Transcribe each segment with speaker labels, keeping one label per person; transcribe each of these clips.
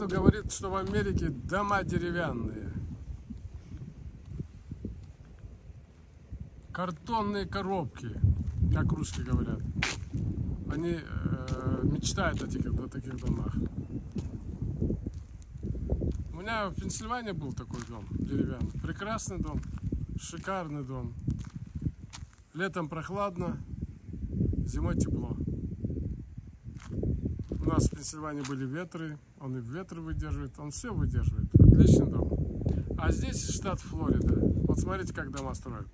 Speaker 1: говорит, что в Америке дома деревянные. Картонные коробки, как русские говорят. Они мечтают о таких домах. У меня в Пенсильвании был такой дом деревянный. Прекрасный дом, шикарный дом. Летом прохладно, зимой тепло. У нас в Пенсильвании были ветры, он и ветры выдерживает, он все выдерживает. Отличный дом. А здесь штат Флорида. Вот смотрите, как дома строят.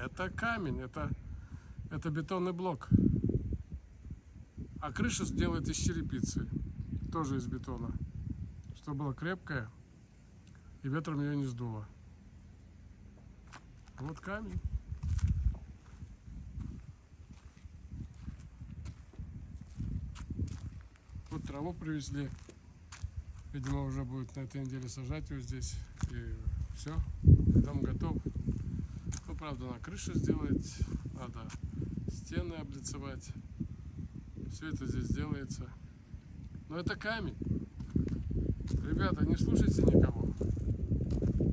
Speaker 1: Это камень, это бетонный блок. А крыша делает из черепицы, тоже из бетона, чтобы была крепкая и ветром ее не сдуло. Вот камень. Вот траву привезли. Видимо, уже будет на этой неделе сажать его здесь. И все, дом готов. Ну, правда, на крышу сделать, надо стены облицевать. Все это здесь делается. Но это камень. Ребята, не слушайте никого.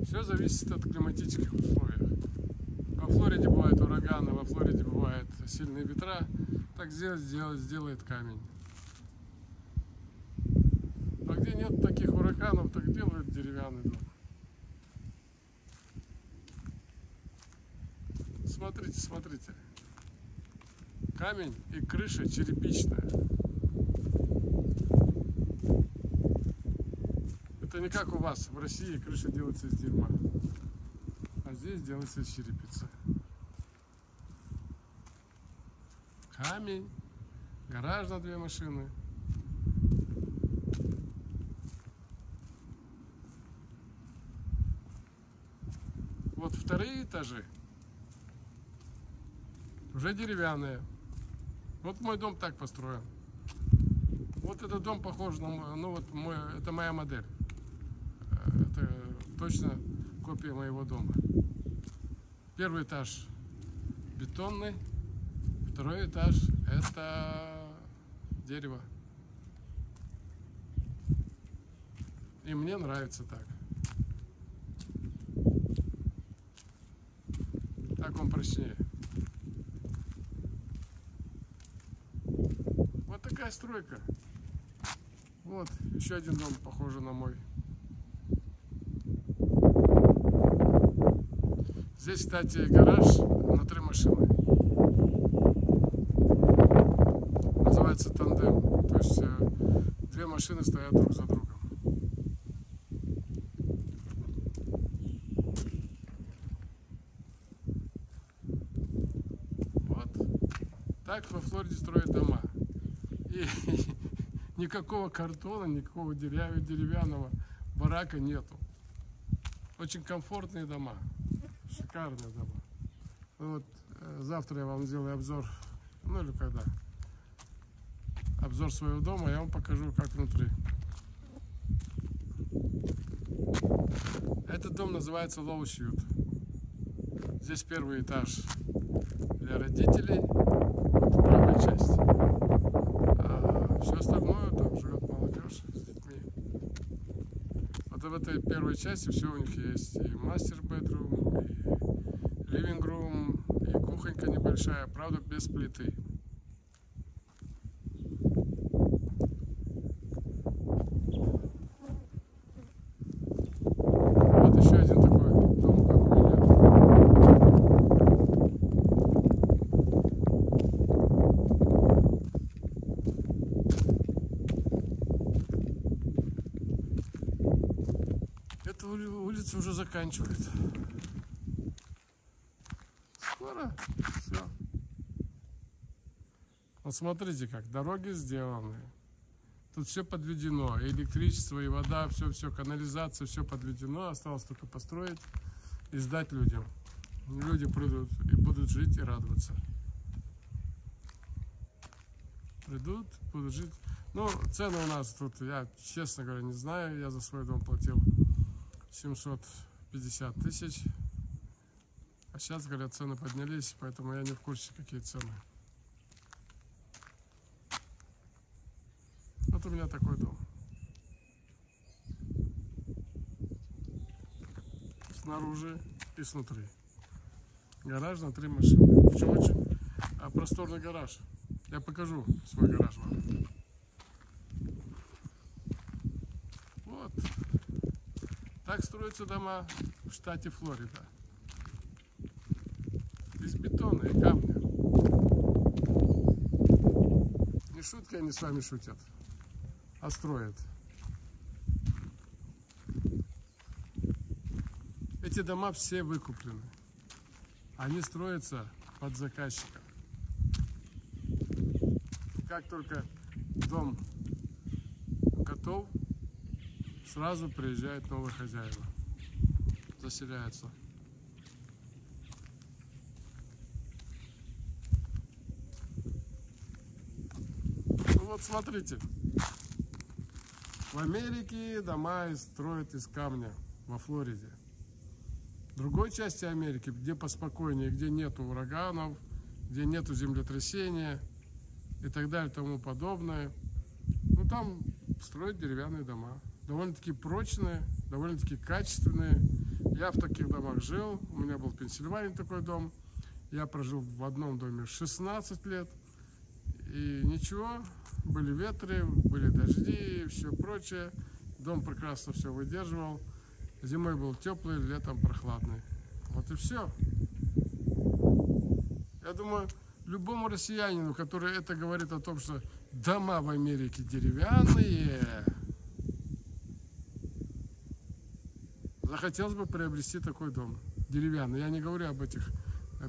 Speaker 1: Все зависит от климатических условий. Во Флориде бывают ураганы, во Флориде бывают сильные ветра. Так сделает камень. А где нет таких ураганов, так делают деревянный дом. Смотрите, смотрите. Камень и крыша черепичная. Это не как у вас в России, крыша делается из дерьма. А здесь делается из черепицы. Камень, гараж на 2 машины. Вот вторые этажи уже деревянные. Вот мой дом так построен. Вот этот дом похож на, ну вот это моя модель. Это точно копия моего дома. Первый этаж бетонный, второй этаж это дерево. И мне нравится так. Так он прочнее. Вот такая стройка. Вот еще один дом, похожий на мой. Здесь, кстати, гараж на 3 машины. Называется тандем. То есть 2 машины стоят друг за другом. Так во Флориде строят дома. И никакого картона, никакого деревянного барака нету. Очень комфортные дома. Шикарные дома. Вот завтра я вам сделаю обзор, ну или когда. Обзор своего дома, я вам покажу, как внутри. Этот дом называется Лоусьют. Здесь первый этаж для родителей. Это правая часть. А все остальное там живет молодежь с детьми. Вот в этой первой части все у них есть. И мастер-бедрум, и ливинг-рум, и кухонька небольшая, правда без плиты. Вот еще один такой дом, как у меня. Эта улица уже заканчивает. Скоро все. Вот смотрите, как дороги сделаны. Тут все подведено. И электричество, и вода, все, канализация, все подведено. Осталось только построить и сдать людям. Люди придут и будут жить и радоваться. Придут, будут жить. Ну, цены у нас тут, я, честно говоря, не знаю. Я за свой дом платил 750 тысяч. А сейчас, говорят, цены поднялись, поэтому я не в курсе, какие цены. Вот у меня такой дом. снаружи и снутри. Гараж на 3 машины. Причем очень просторный гараж. Я покажу свой гараж вам. Вот. Так строятся дома в штате Флорида. Из бетона и камня. Не шутки они с вами шутят, а строят. Эти дома все выкуплены. Они строятся под заказчика. Как только дом готов, сразу приезжают новые хозяева, заселяются. Ну вот смотрите, в Америке дома строят из камня, во Флориде. В другой части Америки, где поспокойнее, где нету ураганов, где нету землетрясения и так далее, и тому подобное, ну там строят деревянные дома. Довольно-таки прочные, довольно-таки качественные. Я в таких домах жил, у меня был в Пенсильвании такой дом. Я прожил в одном доме 16 лет. И ничего, были ветры, были дожди и все прочее. Дом прекрасно все выдерживал. Зимой был теплый, летом прохладный. Вот и все. Я думаю, любому россиянину, который это говорит о том, что дома в Америке деревянные, захотелось бы приобрести такой дом. Деревянный. Я не говорю об этих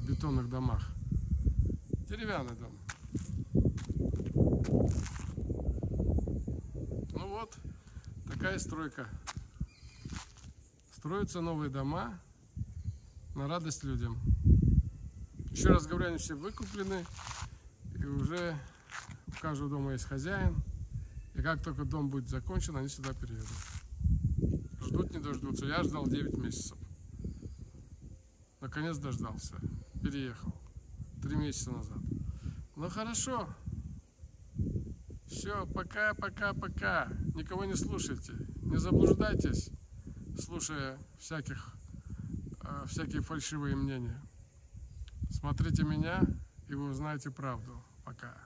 Speaker 1: бетонных домах. Деревянный дом. Ну вот, такая стройка. Строятся новые дома на радость людям. Еще раз говорю, они все выкуплены. И уже у каждого дома есть хозяин. И как только дом будет закончен, они сюда переедут. Ждут, не дождутся. Я ждал 9 месяцев. Наконец дождался. Переехал. 3 месяца назад. Ну хорошо. Все, пока, пока, пока. Никого не слушайте. Не заблуждайтесь, слушая всякие фальшивые мнения. Смотрите меня, и вы узнаете правду. Пока.